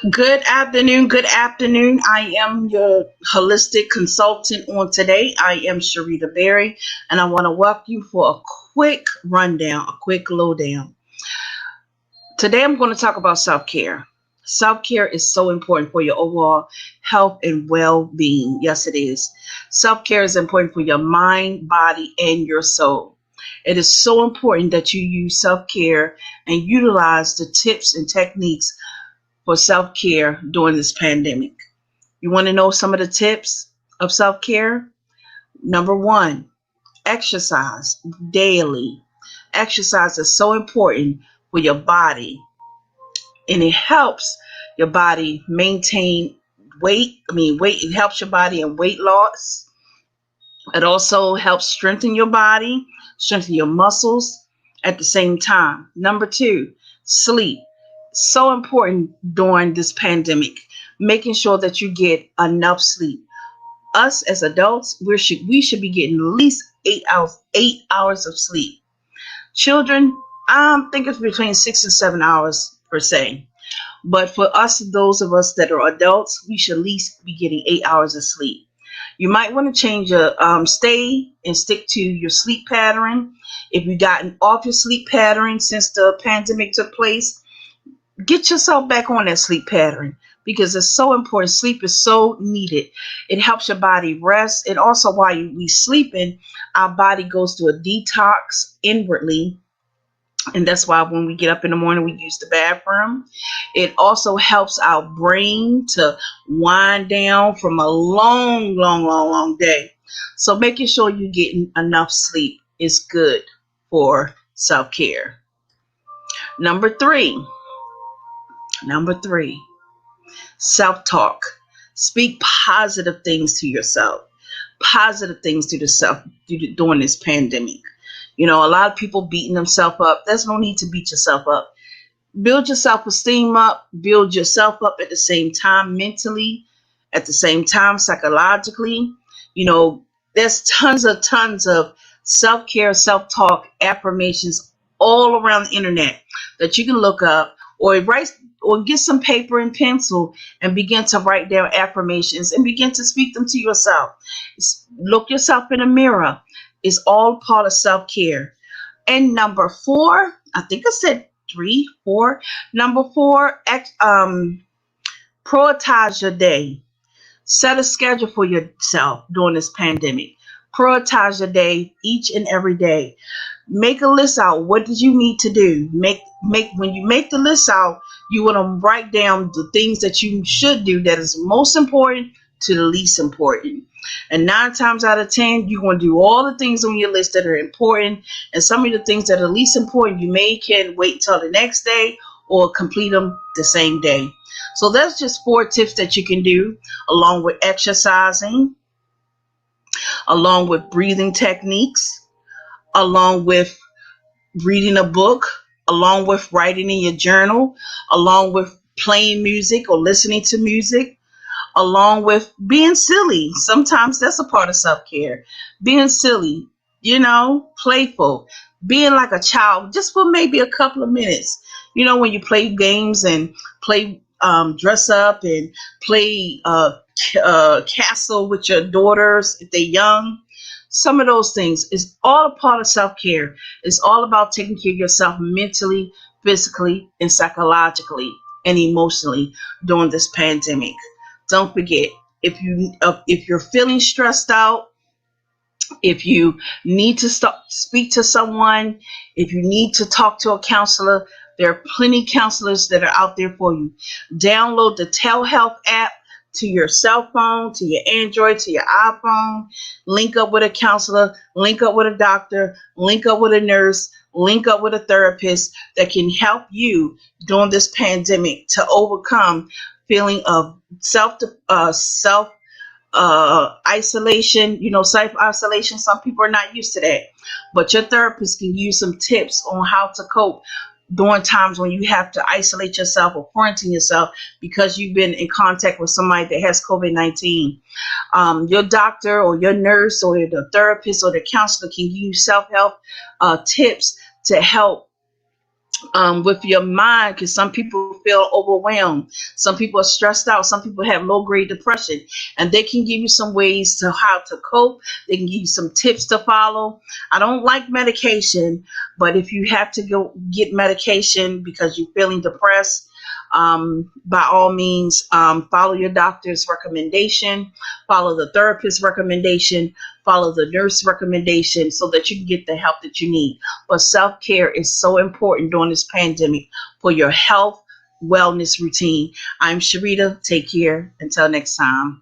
Good afternoon. Good afternoon. I am your holistic consultant on today. I am Sharita Berry, and I want to welcome you for a quick rundown, a quick lowdown. Today, I'm going to talk about self care. Self care is so important for your overall health and well being. Yes, it is. Self care is important for your mind, body, and your soul. It is so important that you use self care and utilize the tips and techniques for self care during this pandemic. You want to know some of the tips of self care? Number one, exercise daily. Exercise is so important for your body, and it helps your body maintain weight. It helps your body in weight loss. It also helps strengthen your body, strengthen your muscles at the same time. Number two, sleep. So important during this pandemic, making sure that you get enough sleep. Us as adults, we should be getting at least 8 hours of sleep. Children, I think it's between 6 and 7 hours per se. But for us, those of us that are adults, we should at least be getting 8 hours of sleep. You might want to change your stay and stick to your sleep pattern. If you've gotten off your sleep pattern since the pandemic took place, get yourself back on that sleep pattern because it's so important. Sleep is so needed. It helps your body rest. And also while we sleeping, our body goes through a detox inwardly. And that's why when we get up in the morning, we use the bathroom. It also helps our brain to wind down from a long, long, long, long day. So making sure you're getting enough sleep is good for self-care. Number three, number three, self-talk. Speak positive things to yourself. Positive things to yourself during this pandemic. A lot of people beating themselves up. There's no need to beat yourself up. Build your self-esteem up. Build yourself up at the same time mentally, at the same time psychologically. You know, there's tons of self-care, self-talk affirmations all around the internet that you can look up or write or get some paper and pencil and begin to write down affirmations and begin to speak them to yourself. Look yourself in the mirror. It's all part of self-care. And number four, I think I said three, four. Number four, prioritize your day. Set a schedule for yourself during this pandemic. Prioritize your day each and every day. Make a list out. What did you need to do? Make when you make the list out, you want to write down the things that you should do that is most important to the least important. And 9 times out of 10, you're going to do all the things on your list that are important. And some of the things that are least important, you can wait till the next day or complete them the same day. So that's just 4 tips that you can do, along with exercising, along with breathing techniques, along with reading a book, along with writing in your journal, along with playing music or listening to music, along with being silly. Sometimes that's a part of self-care. Being silly, playful, being like a child just for maybe a couple of minutes. When you play games and play dress up and play castle with your daughters if they're young. Some of those things is all a part of self-care. It's all about taking care of yourself mentally, physically, and psychologically and emotionally during this pandemic. Don't forget, if you're feeling stressed out, if you need to speak to someone, if you need to talk to a counselor, there are plenty of counselors that are out there for you. Download the telehealth app to your cell phone, to your Android, to your iPhone. Link up with a counselor, link up with a doctor, link up with a nurse, link up with a therapist that can help you during this pandemic to overcome feeling of self isolation, self isolation. Some people are not used to that, but your therapist can use some tips on how to cope during times when you have to isolate yourself or quarantine yourself because you've been in contact with somebody that has COVID-19. Your doctor or your nurse or the therapist or the counselor can give you self-help tips to help with your mind, because some people feel overwhelmed, some people are stressed out, some people have low grade depression, and they can give you some ways to how to cope. They can give you some tips to follow. I don't like medication, but if you have to go get medication because you're feeling depressed, by all means, follow your doctor's recommendation, follow the therapist's recommendation, follow the nurse recommendation, so that you can get the help that you need. But self care is so important during this pandemic for your health, wellness routine. I'm Sharita. Take care. Until next time.